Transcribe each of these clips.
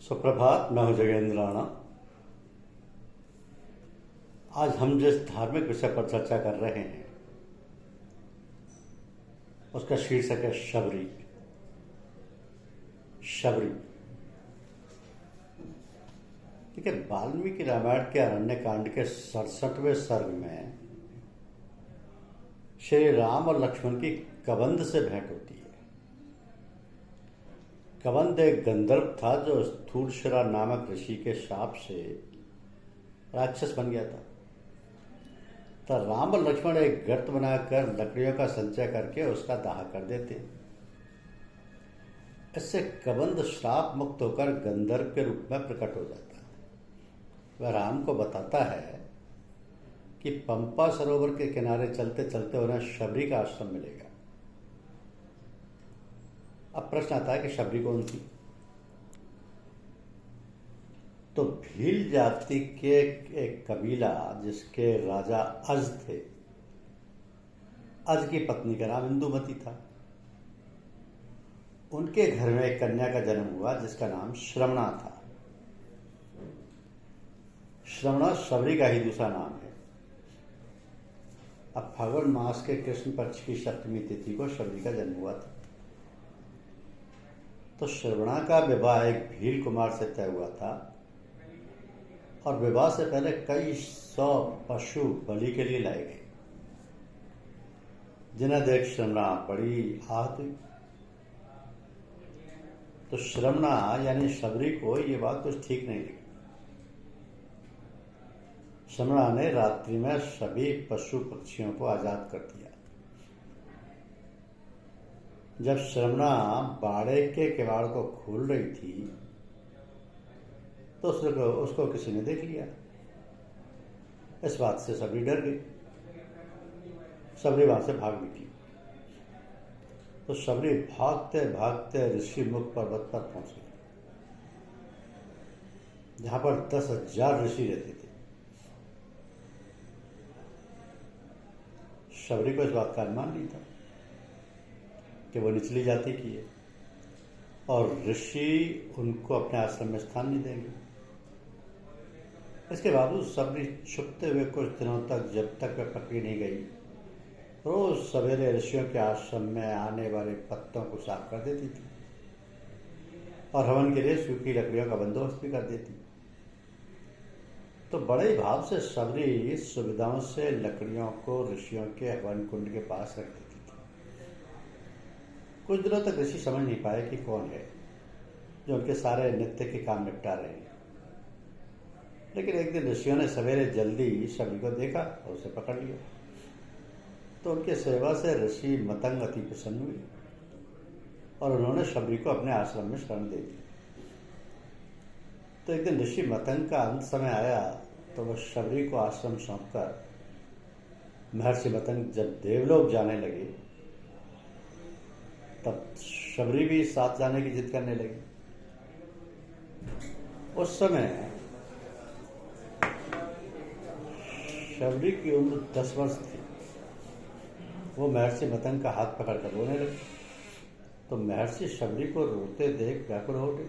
सुप्रभात। मैं हूं जगेंद्र राणा। आज हम जिस धार्मिक विषय पर चर्चा कर रहे हैं उसका शीर्षक है शबरी। शबरी देखिए, वाल्मीकि रामायण के अरण्य कांड के 67वें सर्ग में श्री राम और लक्ष्मण की कबंध से भेंट होती है। कबंध एक गंधर्व था जो स्थूलशिरा नामक ऋषि के शाप से राक्षस बन गया था। तो राम और लक्ष्मण एक गर्त बनाकर लकड़ियों का संचय करके उसका दाह कर देते। इससे कबंध श्राप मुक्त होकर गंधर्व के रूप में प्रकट हो जाता है। वह राम को बताता है कि पंपा सरोवर के किनारे चलते चलते उन्हें शबरी का आश्रम मिलेगा। अब प्रश्न आता है कि शबरी कौन थी? तो भील जाति के एक कबीला जिसके राजा अज थे, अज की पत्नी का नाम इंदुमती था। उनके घर में एक कन्या का जन्म हुआ जिसका नाम श्रवणा था। श्रवणा शबरी का ही दूसरा नाम है। अब फागुन मास के कृष्ण पक्ष की सप्तमी तिथि को शबरी का जन्म हुआ था। तो श्रवणा का विवाह एक भील कुमार से तय हुआ था और विवाह से पहले कई 100 पशु बलि के लिए लाए गए, जिन्हें देख श्रवणा बड़ी आहत हुई। तो श्रवणा यानी शबरी को ये बात कुछ ठीक नहीं लगी। श्रवणा ने रात्रि में सभी पशु पक्षियों को आजाद कर दिया। जब श्रवणा बाड़े के किवाड़ को खोल रही थी तो उसको किसी ने देख लिया। इस बात से सबरी डर गई। सबरी वहां से भाग निकली। तो सबरी भागते भागते ऋषि मुख पर्वत पर पहुंच गई, जहां पर 10,000 ऋषि रहते थे। शबरी को इस बात का अनुमान नहीं था कि वो निचली जाति की है और ऋषि उनको अपने आश्रम में स्थान नहीं देंगे। इसके बावजूद सबरी छुपते हुए कुछ दिनों तक, जब तक वह पकड़ी नहीं गई, रोज सवेरे ऋषियों के आश्रम में आने वाले पत्तों को साफ कर देती थी और हवन के लिए सूखी लकड़ियों का बंदोबस्त भी कर देती। तो बड़े ही भाव से सबरी सुविधाओं से लकड़ियों को ऋषियों के हवन कुंड के पास रख देती थी। कुछ दिनों तक ऋषि समझ नहीं पाए कि कौन है जो उनके सारे नित्य के काम निपटा रहे हैं। लेकिन एक दिन ऋषियों ने सवेरे जल्दी सबरी को देखा और उसे पकड़ लिया। तो उनके सेवा से ऋषि मतंग अति प्रसन्न हुए और उन्होंने शबरी को अपने आश्रम में शरण दे दी। तो एक दिन ऋषि मतंग का अंत समय आया तो वह शबरी को आश्रम सौंपकर महर्षि मतंग जब देवलोक जाने लगे तब शबरी भी साथ जाने की जिद करने लगी। उस समय शबरी की उम्र 10 वर्ष थी। वो महर्षि मतंग का हाथ पकड़कर रोने लगी। तो महर्षि शबरी को रोते देख व्याकुल हो गए।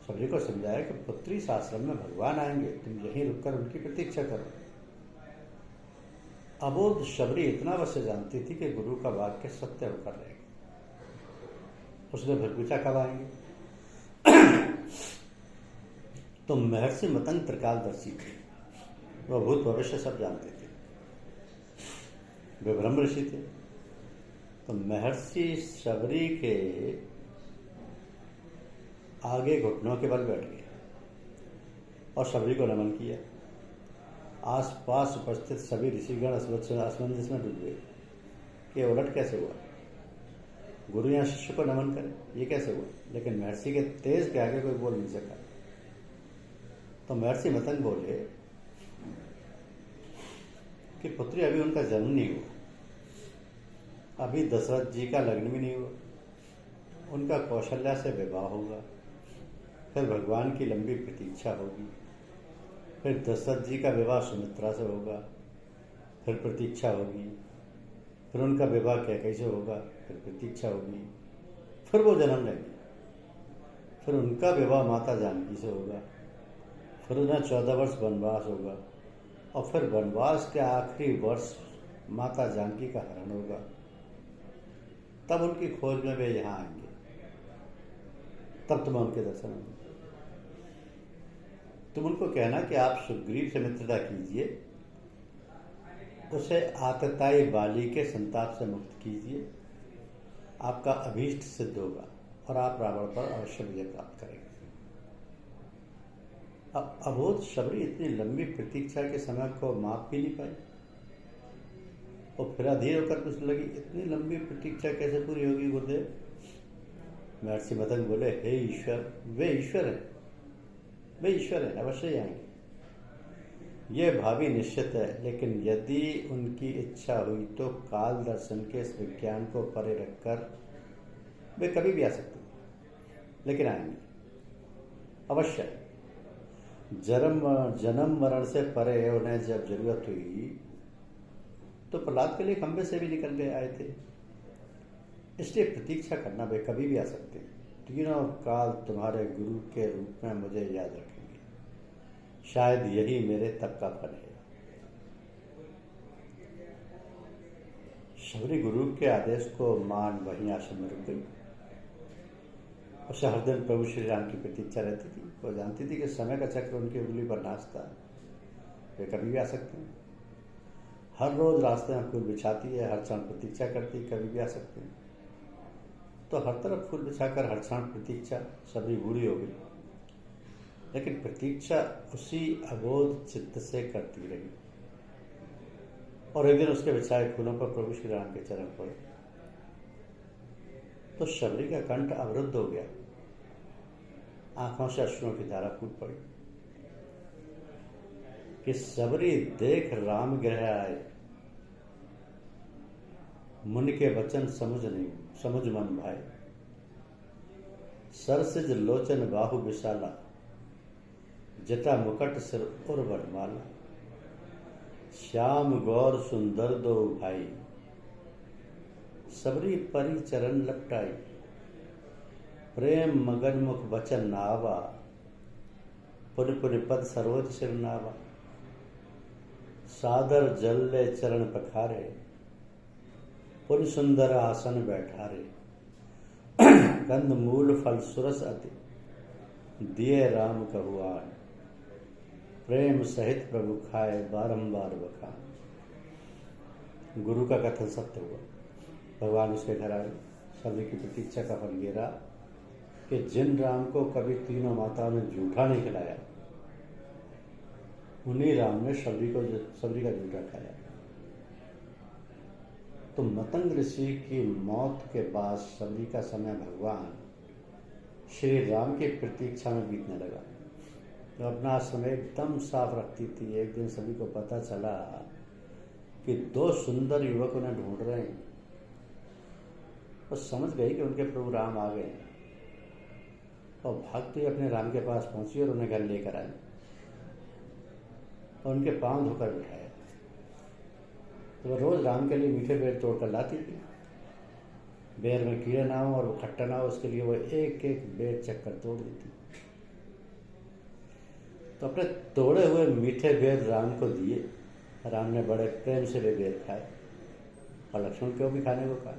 शबरी को समझाया कि पुत्री, इस आश्रम में भगवान आएंगे, तुम यहीं रुककर उनकी प्रतीक्षा करो। अबोध शबरी इतना अवश्य जानती थी कि गुरु का वाक्य सत्य होकर रहेगा। उसने फिर पूछा, कब आएंगे? तो महर्षि मतंग त्रिकालदर्शी थे। वह भूत भविष्य सब जानते थे। वे ब्रह्म ऋषि थे। तो महर्षि शबरी के आगे घुटनों के बल बैठ गए और शबरी को नमन किया। आसपास उपस्थित सभी ऋषिगण असमंजस में डूब गए कि उलट कैसे हुआ। गुरु या शिष्य को नमन करे, ये कैसे हुआ? लेकिन महर्षि के तेज के आगे कोई बोल नहीं सका। तो महर्षि मतंग बोले कि पुत्री, अभी उनका जन्म नहीं हुआ, अभी दशरथ जी का लग्न भी नहीं हुआ, उनका कौशल्या से विवाह होगा, फिर भगवान की लंबी प्रतीक्षा होगी, फिर दशरथ जी का विवाह सुमित्रा से होगा, फिर प्रतीक्षा होगी, फिर उनका विवाह कैकेयी से होगा, फिर प्रतीक्षा होगी, फिर वो जन्म लेंगे, फिर उनका विवाह माता जानकी से होगा, फिर उन्हें 14 वर्ष वनवास होगा, और फिर वनवास के आखिरी वर्ष माता जानकी का हरण होगा। तब उनकी खोज में वे यहाँ आएंगे, तब तुम्हें उनके दर्शन होंगे। तुम उनको कहना कि आप सुग्रीव से मित्रता कीजिए, उसे आतताई बाली के संताप से मुक्त कीजिए, आपका अभीष्ट सिद्ध होगा और आप रावण पर अवश्य विजय प्राप्त करेंगे। अब अबोध शबरी इतनी लंबी प्रतीक्षा के समय को माप भी नहीं पाई, और फिर अधीर होकर पूछने लगी, इतनी लंबी प्रतीक्षा कैसे पूरी होगी गुरुदेव? महर्षि मतंग बोले, हे ईश्वर, वे ईश्वर हैं, वे ईश्वर हैं, अवश्य ही आएंगे। ये भावी निश्चित है, लेकिन यदि उनकी इच्छा हुई तो काल दर्शन के इस विज्ञान को परे रखकर वे कभी भी आ सकते हैं, लेकिन आएंगे अवश्य। जन्म मरण से परे उन्हें जब जरूरत हुई तो प्रहलाद के लिए खंबे से भी निकल गए आए थे, इसलिए प्रतीक्षा करना, वे कभी भी आ सकते हैं। तीनों काल तुम्हारे गुरु के रूप में मुझे याद रखेंगे, शायद यही मेरे तप का फल है। शबरी गुरु के आदेश को मान वहीं आश्रम में रुक गई। उसे हर दिन प्रभु श्री राम की प्रतीक्षा रहती थी। वो जानती थी कि समय का चक्र उनकी उंगली पर नाचता है, वे कभी भी आ सकते हैं। हर रोज रास्ते में फूल बिछाती है, हर क्षण प्रतीक्षा करती, कभी भी आ सकते हैं। तो हर तरफ फूल बिछाकर हर क्षण प्रतीक्षा, सभी बूढ़ी हो गई, लेकिन प्रतीक्षा उसी अबोध चित्त से करती रही। और एक दिन उसके बिछाए फूलों पर प्रभु श्री राम के चरण पड़े तो शबरी का कंठ अवरुद्ध हो गया, आंखों से अश्रुओं की धारा फूट पड़ी कि शबरी देख राम गृह आए, मुनि के वचन समझ मन भाई, सरसिज लोचन बाहु विशाला, जटा मुकट सिर उर वरमाला, श्याम गौर सुंदर दो भाई, सबरी परी चरण लपटाई, प्रेम मगन मुख वचन नावा, पुन पुन पद सरोज सिर नावा, सादर जल ले चरण पखारे, पुन सुंदर आसन बैठारे, गंध मूल फल सुरस अति, दिए राम कहुआन, प्रेम सहित प्रभु खाए बारंबार बखान। गुरु का कथन सत्य हुआ। भगवान उसके घर आए। शबरी की प्रतीक्षा का फल ये रहा कि जिन राम को कभी तीनों माताओं ने जूठा नहीं खिलाया, उन्हीं राम ने शबरी का जूठा खाया। तो मतंग ऋषि की मौत के बाद शबरी का समय भगवान श्री राम की प्रतीक्षा में बीतने लगा। तो अपना समय एकदम साफ रखती थी। एक दिन सभी को पता चला कि दो सुंदर युवक उन्हें ढूंढ रहे हैं, तो समझ गई कि उनके प्रभु राम आ गए हैं, और भागती अपने राम के पास पहुंची और उन्हें घर लेकर आई और उनके पांव धोकर बिठाया। तो वह रोज राम के लिए मीठे बेर तोड़कर लाती थी। बेर में कीड़े ना हो और वो खट्टा ना हो, उसके लिए वो एक एक बेर चक्कर तोड़ देती। तो अपने तोड़े हुए मीठे बेर राम को दिए। राम ने बड़े प्रेम से वे बेर खाए, और लक्ष्मण को भी खाने को कहा।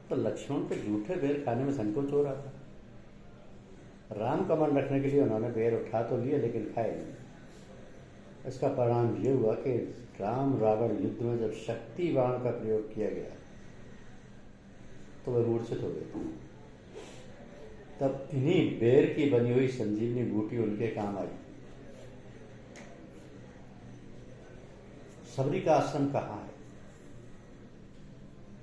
तो लक्ष्मण को जूठे बेर खाने में संकोच हो रहा था। राम का मन रखने के लिए उन्होंने बेर उठा तो लिए, लेकिन खाए नहीं। इसका परिणाम ये हुआ कि राम रावण युद्ध में जब शक्ति बाण का प्रयोग किया गया तो वह मूर्छित हो गए। तब इन्हीं बेर की बनी हुई संजीवनी बूटी उनके काम आई। शबरी का आश्रम कहाँ है?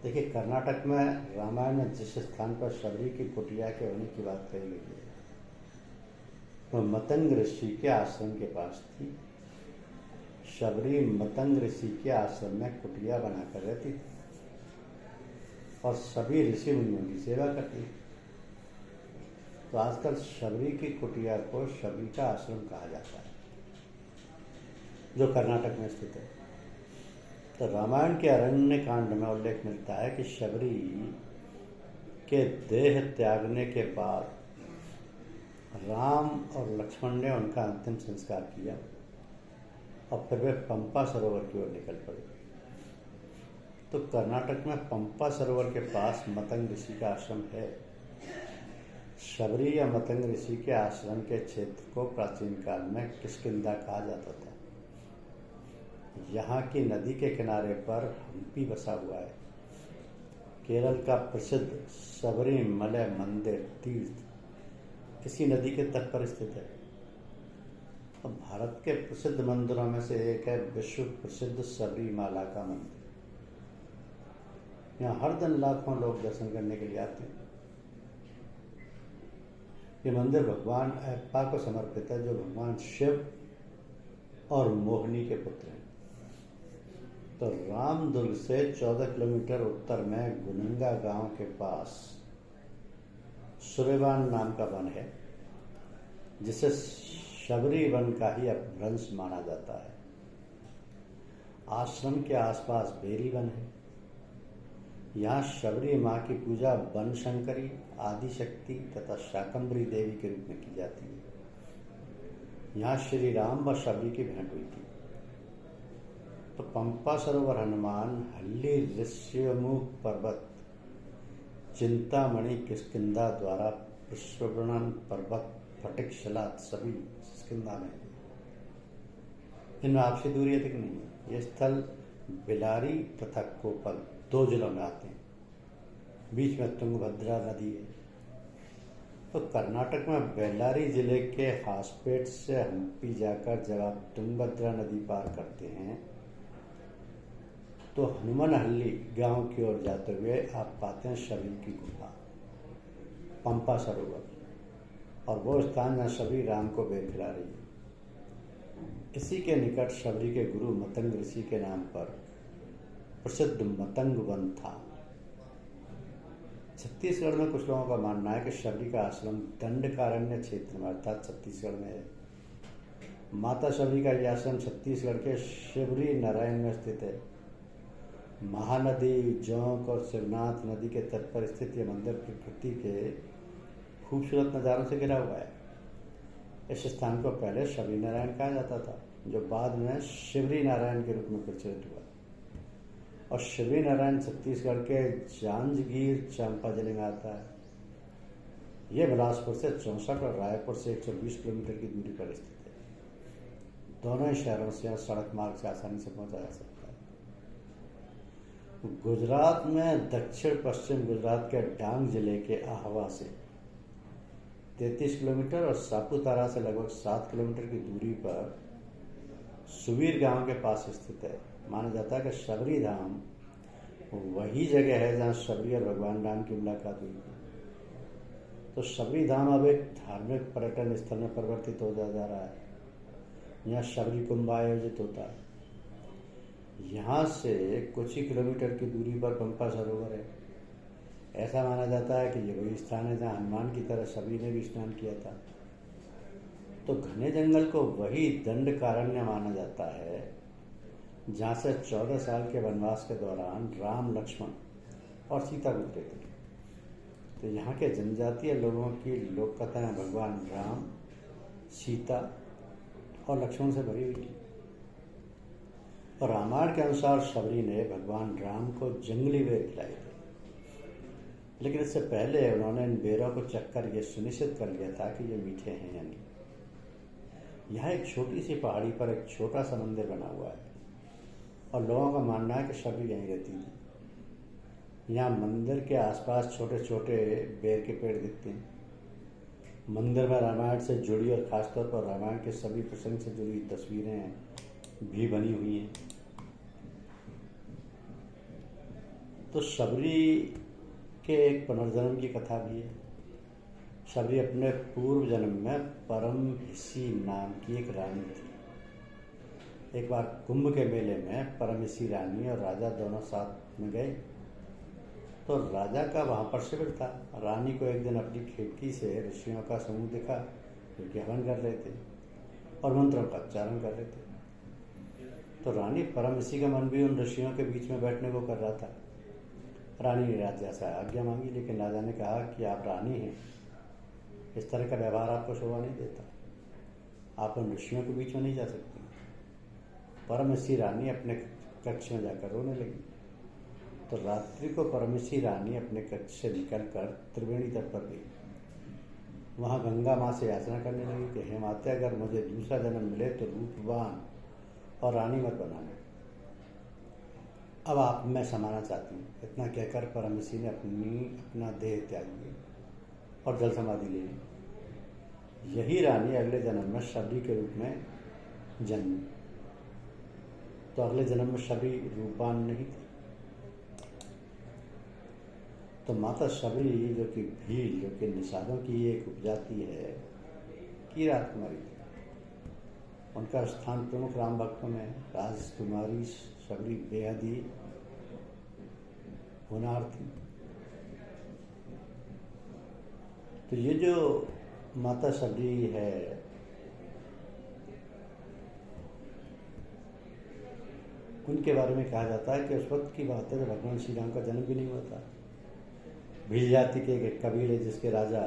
देखिए, कर्नाटक में रामायण में जिस स्थान पर शबरी की कुटिया के होने की बात कही गई है, तो मतंग ऋषि के आश्रम के पास थी। शबरी मतंग ऋषि के आश्रम में कुटिया बनाकर रहती थी और सभी ऋषि मुनियों की सेवा करती थी। तो आजकल शबरी की कुटिया को शबरी का आश्रम कहा जाता है, जो कर्नाटक में स्थित है। तो रामायण के अरण्य कांड में उल्लेख मिलता है कि शबरी के देह त्यागने के बाद राम और लक्ष्मण ने उनका अंतिम संस्कार किया और फिर वे पंपा सरोवर की ओर निकल पड़े। तो कर्नाटक में पंपा सरोवर के पास मतंग ऋषि का आश्रम है। शबरी या मतंग ऋषि के आश्रम के क्षेत्र को प्राचीन काल में किष्किंधा कहा जाता था। यहाँ की नदी के किनारे पर हम्पी बसा हुआ है। केरल का प्रसिद्ध सबरीमलय मंदिर तीर्थ इसी नदी के तट पर स्थित है। और भारत के प्रसिद्ध मंदिरों में से एक है विश्व प्रसिद्ध सबरीमाला का मंदिर। यहाँ हर दिन लाखों लोग दर्शन करने के लिए आते हैं। ये मंदिर भगवान अयप्पा को समर्पित है, जो भगवान शिव और मोहिनी के पुत्र हैं। तो रामदुर्ग से 14 किलोमीटर उत्तर में गुनंगा गांव के पास सूर्यवान नाम का वन है, जिसे शबरी वन का ही अपभ्रंश माना जाता है। आश्रम के आसपास बेरी वन है। यहाँ शबरी माँ की पूजा वन शंकरी, आदिशक्ति तथा शाकंभरी देवी के रूप में की जाती है। यहाँ श्री राम व शबरी की भेंट हुई थी। तो पंपा सरोवर, हनुमान हल्ली, ऋष्यमुख पर्वत, चिंतामणि, किष्किंधा द्वारा, विश्ववर्णन पर्वत, फटिकशिला सभी किष्किंधा में। इनमें आपसी दूरी अधिक नहीं है। ये स्थल बिलारी तथा कोपल 2 जिलों में आते हैं। बीच में तुंगभद्रा नदी है। तो कर्नाटक में बेल्लारी जिले के हासपेट से हम्पी जाकर जब आप तुंगभद्रा नदी पार करते हैं तो हनुमनहल्ली गांव की ओर जाते हुए आप पाते हैं शबरी की गुफा, पंपा सरोवर, और वो स्थान जहाँ शबरी राम को बेर खिला रही है। इसी के निकट शबरी के गुरु मतंग ऋषि के नाम पर प्रसिद्ध मतंग वन था। छत्तीसगढ़ में कुछ लोगों का मानना है कि शबरी का आश्रम दंडकारण्य क्षेत्र में अर्थात छत्तीसगढ़ में है। माता शबरी का यह आश्रम छत्तीसगढ़ के शिवरी नारायण में स्थित है। महानदी, जोंक और शिवनाथ नदी के तट पर स्थित यह मंदिर प्रकृति के खूबसूरत नज़ारों से घिरा हुआ है। इस स्थान को पहले शबरी नारायण कहा जाता था, जो बाद में शिवरी नारायण के रूप में प्रचलित हुआ। और शिवरी नारायण छत्तीसगढ़ के जांजगीर चांपा जिले में आता है। यह बिलासपुर से 64 और रायपुर से 120 किलोमीटर की दूरी पर स्थित है। दोनों ही शहरों से सड़क मार्ग से आसानी से पहुंचा जा सकता है। गुजरात में दक्षिण पश्चिम गुजरात के डांग जिले के आहवा से 33 किलोमीटर और सापुतारा से लगभग 7 किलोमीटर की दूरी पर सुबीर गांव के पास स्थित है। माना जाता है कि शबरी धाम वही जगह है जहाँ शबरी और भगवान राम की मुलाकात हुई थी। तो शबरी धाम अब एक धार्मिक पर्यटन स्थल में परिवर्तित हो जा रहा है। यहाँ शबरी कुंभ आयोजित होता है। यहाँ से कुछ ही किलोमीटर की दूरी पर पंपा सरोवर है। ऐसा माना जाता है कि ये वही स्थान है जहाँ हनुमान की तरह शबरी ने भी स्नान किया था। तो घने जंगल को वही दंडकारण्य माना जाता है जहाँ से 14 साल के वनवास के दौरान राम, लक्ष्मण और सीता गुजरे थे। तो यहाँ के जनजातीय लोगों की लोक कथाएं भगवान राम, सीता और लक्ष्मण से भरी हुई थी। और रामायण के अनुसार शबरी ने भगवान राम को जंगली बेर खिलाए थे, लेकिन इससे पहले उन्होंने इन बेरों को चखकर यह सुनिश्चित कर लिया था कि ये मीठे हैं या नहीं। यहाँ एक छोटी सी पहाड़ी पर एक छोटा सा मंदिर बना हुआ है और लोगों का मानना है कि शबरी यहीं रहती थी। यहाँ मंदिर के आसपास छोटे छोटे बेर के पेड़ दिखते हैं। मंदिर में रामायण से जुड़ी और खासतौर पर रामायण के सभी प्रसंग से जुड़ी तस्वीरें भी बनी हुई हैं। तो शबरी के एक पुनर्जन्म की कथा भी है। शबरी अपने पूर्व जन्म में परमहिसी नाम की एक रानी थी। एक बार कुंभ के मेले में परमहिसी रानी और राजा दोनों साथ में गए। तो राजा का वहाँ पर शिविर था। रानी को एक दिन अपनी खिड़की से ऋषियों का समूह दिखा, जो कि हवन कर रहे थे और मंत्रों का उच्चारण कर रहे थे। तो रानी परमहिसी का मन भी उन ऋषियों के बीच में बैठने को कर रहा था। रानी ने राजा से आज्ञा मांगी, लेकिन राजा ने कहा कि आप रानी हैं इस तरह का व्यवहार आपको शोभा नहीं देता। आप उन ऋषियों के बीच में नहीं जा सकती। परमसी रानी अपने कक्ष में जाकर रोने लगी। तो रात्रि को परमसी रानी अपने कक्ष से निकलकर त्रिवेणी तट पर गई। वहाँ गंगा माँ से याचना करने लगी कि हे माता, अगर मुझे दूसरा जन्म मिले तो रूपवान और रानी मत बनाना, अब आप मैं समाना चाहती हूँ। इतना कहकर परमसी ने अपना देह त्याग दिया और जल समाधि ले ली। यही रानी अगले जन्म में शबरी के रूप में जन्मी। तो अगले जन्म में शबरी रूपवान नहीं थी। तो माता शबरी जो कि भील, जो कि निषादों की एक उपजाति है, की राजकुमारी थी। उनका स्थान प्रमुख राम भक्तों में राजकुमारी शबरी बेहद ही होनहार थी। तो ये जो माता शबरी है, उनके बारे में कहा जाता है कि उस वक्त की बात है जब भगवान श्री राम का जन्म भी नहीं हुआ था। भील जाति के एक कबीले जिसके राजा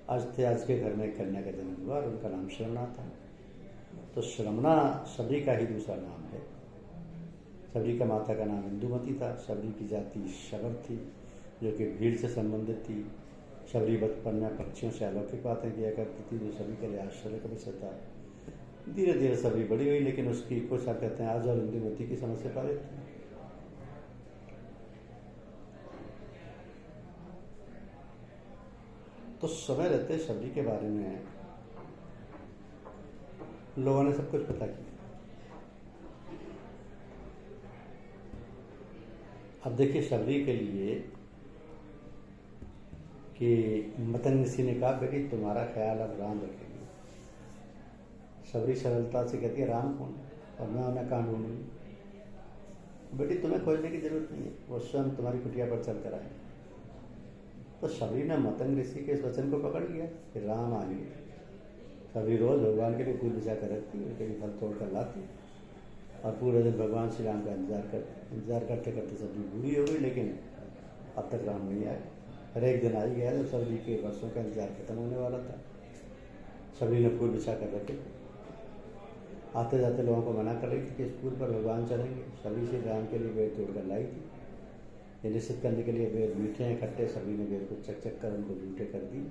आज के घर में एक कन्या का जन्म हुआ और उनका नाम श्रमणा था। तो श्रमणा शबरी का ही दूसरा नाम है। शबरी का माता का नाम इंदुमती था। शबरी की जाति शबर थी, जो कि भीड़ से संबंधित थी। शबरी बचपन में पक्षियों से अलौकिक बातें किया करती थी, जो सभी के लिए आश्चर्य का विषय था। धीरे धीरे शबरी बड़ी हुई, लेकिन उसकी कुछ कहते हैं आज और इंदुमती की समस्या पारित थी। तो समय रहते शबरी के बारे में लोगों ने सब कुछ पता किया। अब देखिए शबरी के लिए कि मतंग ऋषि ने कहा, बेटी तुम्हारा ख्याल अब राम रखेंगे। शबरी सरलता से कहती है, राम कौन और मैं उन्हें कहाँ ढूंढूंगी। बेटी तुम्हें खोजने की जरूरत नहीं है, वो स्वयं तुम्हारी कुटिया पर चल कर आए। तो शबरी ने मतंग ऋषि के इस वचन को पकड़ लिया कि राम आएंगे। शबरी रोज भगवान के लिए फूल बिछा कर रखती, उनके लिए फल तोड़ कर लाती और पूरे दिन भगवान श्री राम का इंतजार करते करते शबरी बूढ़ी हो गई, लेकिन अब तक राम नहीं आए। हर एक दिन आई गया जब शबरी के वर्षों का इंतजार खत्म होने वाला था। शबरी ने फूल बिछा कर रखे। आते जाते लोगों को मना कर रही थी कि इस फूल पर भगवान चलेंगे। शबरी श्री राम के लिए बेर तोड़ कर लाई थी। ये निश्चित करने के लिए बेर मीठे हैं खट्टे, शबरी ने बेर को चक कर उनको जूठे कर दिए।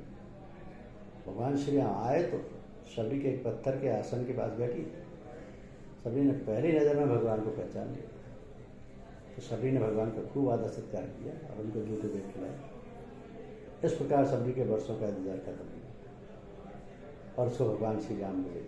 भगवान श्री राम आए तो शबरी के एक पत्थर के आसन के पास बैठी। शबरी ने पहली नज़र में भगवान को पहचान लिया। तो शबरी ने भगवान का खूब आदर सत्कार किया और उनको जूठे बेर खिलाए। इस प्रकार शबरी के वर्षों का इंतजार खत्म हुआ और उसको भगवान श्री राम मिले।